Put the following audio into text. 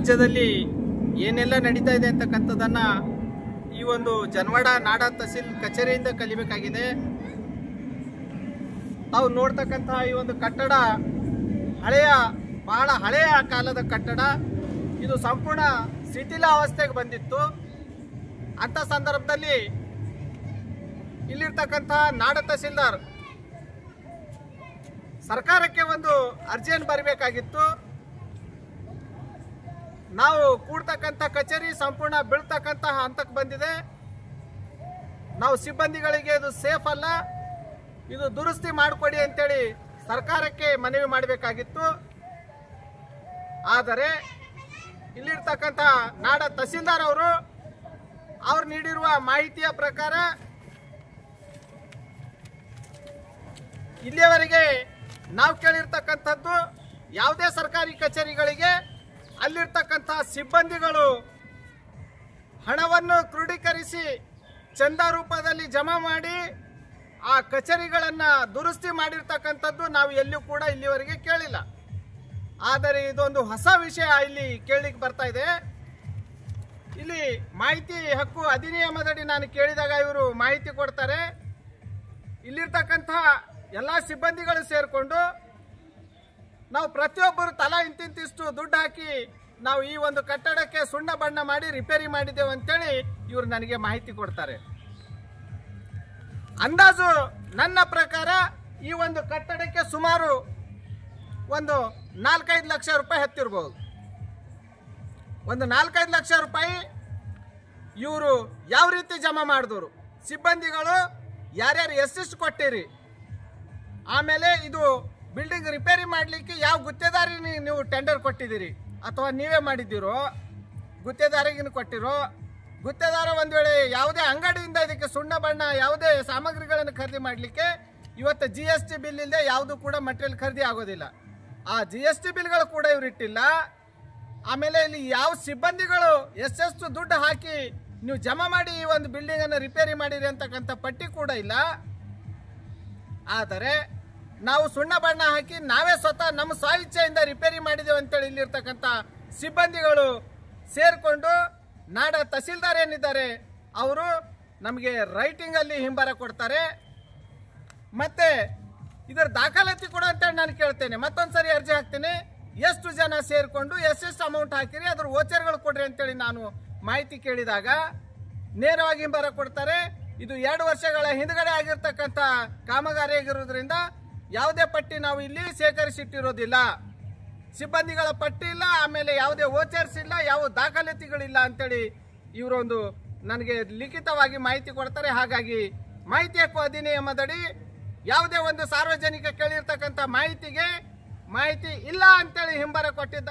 ರಾಜ್ಯದಲ್ಲಿ ಏನೆಲ್ಲ ನಡೀತಾ ಇದೆ ಅಂತಕ್ಕಂಥದ್ದನ್ನ ಈ ಒಂದು ಜನವಾಡ ನಾಡ ತಹಸೀಲ್ ಕಚೇರಿಯಿಂದ ಕಲಿಬೇಕಾಗಿದೆ. ನಾವು ನೋಡ್ತಕ್ಕಂಥ ಈ ಒಂದು ಕಟ್ಟಡ ಬಹಳ ಹಳೆಯ ಕಾಲದ ಕಟ್ಟಡ. ಇದು ಸಂಪೂರ್ಣ ಶಿಥಿಲ ಅವಸ್ಥೆಗೆ ಬಂದಿತ್ತು. ಅಂತ ಸಂದರ್ಭದಲ್ಲಿ ಇಲ್ಲಿರ್ತಕ್ಕಂಥ ನಾಡ ತಹಸೀಲ್ದಾರ್ ಸರ್ಕಾರಕ್ಕೆ ಒಂದು ಅರ್ಜಿಯನ್ನು ಬರಬೇಕಾಗಿತ್ತು. ನಾವು ಕೂಡ್ತಕ್ಕಂಥ ಕಚೇರಿ ಸಂಪೂರ್ಣ ಬೀಳ್ತಕ್ಕಂಥ ಹಂತಕ್ಕೆ ಬಂದಿದೆ. ನಾವು ಸಿಬ್ಬಂದಿಗಳಿಗೆ ಇದು ಸೇಫ್ ಅಲ್ಲ, ಇದು ದುರಸ್ತಿ ಮಾಡಿಕೊಡಿ ಅಂತೇಳಿ ಸರ್ಕಾರಕ್ಕೆ ಮನವಿ ಮಾಡಬೇಕಾಗಿತ್ತು. ಆದರೆ ಇಲ್ಲಿರ್ತಕ್ಕಂಥ ನಾಡ ತಹಸೀಲ್ದಾರ್ ಅವರು ನೀಡಿರುವ ಮಾಹಿತಿಯ ಪ್ರಕಾರ ಇಲ್ಲಿಯವರೆಗೆ ನಾವು ಕೇಳಿರ್ತಕ್ಕಂಥದ್ದು ಯಾವುದೇ ಸರ್ಕಾರಿ ಕಚೇರಿಗಳಿಗೆ ಅಲ್ಲಿರ್ತಕ್ಕಂಥ ಸಿಬ್ಬಂದಿಗಳು ಹಣವನ್ನು ಕ್ರೋಢೀಕರಿಸಿ ಚಂದ ರೂಪದಲ್ಲಿ ಜಮಾ ಮಾಡಿ ಆ ಕಚೇರಿಗಳನ್ನು ದುರಸ್ತಿ ಮಾಡಿರ್ತಕ್ಕಂಥದ್ದು ನಾವು ಎಲ್ಲಿಯೂ ಕೂಡ ಇಲ್ಲಿವರೆಗೆ ಕೇಳಿಲ್ಲ. ಆದರೆ ಇದೊಂದು ಹೊಸ ವಿಷಯ ಇಲ್ಲಿ ಕೇಳಲಿಕ್ಕೆ ಬರ್ತಾ ಇದೆ. ಇಲ್ಲಿ ಮಾಹಿತಿ ಹಕ್ಕು ಅಧಿನಿಯಮದಡಿ ನಾನು ಕೇಳಿದಾಗ ಇವರು ಮಾಹಿತಿ ಕೊಡ್ತಾರೆ. ಇಲ್ಲಿರ್ತಕ್ಕಂಥ ಎಲ್ಲ ಸಿಬ್ಬಂದಿಗಳು ಸೇರಿಕೊಂಡು ನಾವು ಪ್ರತಿಯೊಬ್ಬರು ತಲಾ ಇಂತಿಂತಿಷ್ಟು ದುಡ್ಡು ಹಾಕಿ ನಾವು ಈ ಒಂದು ಕಟ್ಟಡಕ್ಕೆ ಸುಣ್ಣ ಬಣ್ಣ ಮಾಡಿ ರಿಪೇರಿ ಮಾಡಿದ್ದೇವೆ ಅಂತೇಳಿ ಇವರು ನನಗೆ ಮಾಹಿತಿ ಕೊಡ್ತಾರೆ. ಅಂದಾಜು ನನ್ನ ಪ್ರಕಾರ ಈ ಒಂದು ಕಟ್ಟಡಕ್ಕೆ ಸುಮಾರು ಒಂದು 4-5 ಲಕ್ಷ ರೂಪಾಯಿ ಹತ್ತಿರಬಹುದು. ಒಂದು 4-5 ಲಕ್ಷ ರೂಪಾಯಿ ಇವರು ಯಾವ ರೀತಿ ಜಮಾ ಮಾಡಿದವರು, ಸಿಬ್ಬಂದಿಗಳು ಯಾರ್ಯಾರು ಎಷ್ಟೆಷ್ಟು ಕೊಟ್ಟಿರಿ, ಆಮೇಲೆ ಇದು ಬಿಲ್ಡಿಂಗ್ ರಿಪೇರಿ ಮಾಡಲಿಕ್ಕೆ ಯಾವ ಗುತ್ತೇದಾರಿ ನೀವು ಟೆಂಡರ್ ಕೊಟ್ಟಿದ್ದೀರಿ ಅಥವಾ ನೀವೇ ಮಾಡಿದ್ದೀರೋ, ಗುತ್ತೇದಾರಿಗೆ ಕೊಟ್ಟಿರೋ, ಗುತ್ತೇದಾರ ಒಂದು ವೇಳೆ ಯಾವುದೇ ಅಂಗಡಿಯಿಂದ ಇದಕ್ಕೆ ಸುಣ್ಣ ಬಣ್ಣ ಯಾವುದೇ ಸಾಮಗ್ರಿಗಳನ್ನು ಖರೀದಿ ಮಾಡಲಿಕ್ಕೆ ಇವತ್ತು GST ಬಿಲ್ ಇಲ್ಲದೆ ಯಾವುದು ಕೂಡ ಮಟೀರಿಯಲ್ ಖರೀದಿ ಆಗೋದಿಲ್ಲ. ಆ GST ಬಿಲ್ಗಳು ಕೂಡ ಇವ್ರು ಇಟ್ಟಿಲ್ಲ. ಆಮೇಲೆ ಇಲ್ಲಿ ಯಾವ ಸಿಬ್ಬಂದಿಗಳು ಎಷ್ಟೆಷ್ಟು ದುಡ್ಡು ಹಾಕಿ ನೀವು ಜಮಾ ಮಾಡಿ ಈ ಒಂದು ಬಿಲ್ಡಿಂಗನ್ನು ರಿಪೇರಿ ಮಾಡಿರಿ ಅಂತಕ್ಕಂಥ ಪಟ್ಟಿ ಕೂಡ ಇಲ್ಲ. ಆದರೆ ನಾವು ಸುಣ್ಣ ಬಣ್ಣ ಹಾಕಿ ನಾವೇ ಸ್ವತಃ ನಮ್ಮ ಸ್ವ-ಇಚ್ಛೆಯಿಂದ ರಿಪೇರಿ ಮಾಡಿದ್ದೇವೆ ಅಂತೇಳಿ ಇಲ್ಲಿರ್ತಕ್ಕಂಥ ಸಿಬ್ಬಂದಿಗಳು ಸೇರಿಕೊಂಡು ನಾಡ ತಹಸೀಲ್ದಾರ್ ಏನಿದ್ದಾರೆ ಅವರು ನಮಗೆ ರೈಟಿಂಗಲ್ಲಿ ಹಿಂಬರ ಕೊಡ್ತಾರೆ. ಮತ್ತೆ ಇದರ ದಾಖಲಾತಿ ಕೊಡು ಅಂತೇಳಿ ನಾನು ಕೇಳ್ತೇನೆ. ಮತ್ತೊಂದ್ಸರಿ ಅರ್ಜಿ ಹಾಕ್ತೀನಿ, ಎಷ್ಟು ಜನ ಸೇರಿಕೊಂಡು ಎಷ್ಟೆಷ್ಟು ಅಮೌಂಟ್ ಹಾಕಿರಿ ಅದ್ರ ವೋಚರ್ಗಳು ಕೊಡ್ರಿ ಅಂತೇಳಿ ನಾನು ಮಾಹಿತಿ ಕೇಳಿದಾಗ ನೇರವಾಗಿ ಹಿಂಬರ ಕೊಡ್ತಾರೆ. ಇದು 2 ವರ್ಷಗಳ ಹಿಂದ್ಗಡೆ ಆಗಿರ್ತಕ್ಕಂಥ ಕಾಮಗಾರಿ ಆಗಿರೋದ್ರಿಂದ ಯಾವುದೇ ಪಟ್ಟಿ ನಾವು ಇಲ್ಲಿ ಸೇಕರಿಸಿಟ್ಟಿರೋದಿಲ್ಲ, ಸಿಬ್ಬಂದಿಗಳ ಪಟ್ಟಿ ಇಲ್ಲ, ಆಮೇಲೆ ಯಾವುದೇ ವೋಚರ್ಸ್ ಇಲ್ಲ, ಯಾವ ದಾಖಲಾತಿಗಳಿಲ್ಲ ಅಂತೇಳಿ ಇವರೊಂದು ನನಗೆ ಲಿಖಿತವಾಗಿ ಮಾಹಿತಿ ಕೊಡ್ತಾರೆ. ಹಾಗಾಗಿ ಮಾಹಿತಿ ಹಕ್ಕು ಅಧಿನಿಯಮದಡಿ ಯಾವುದೇ ಒಂದು ಸಾರ್ವಜನಿಕ ಕೇಳಿರ್ತಕ್ಕಂಥ ಮಾಹಿತಿಗೆ ಮಾಹಿತಿ ಇಲ್ಲ ಅಂತೇಳಿ ಹಿಂಬರ ಕೊಟ್ಟಿದ್ದಾರೆ.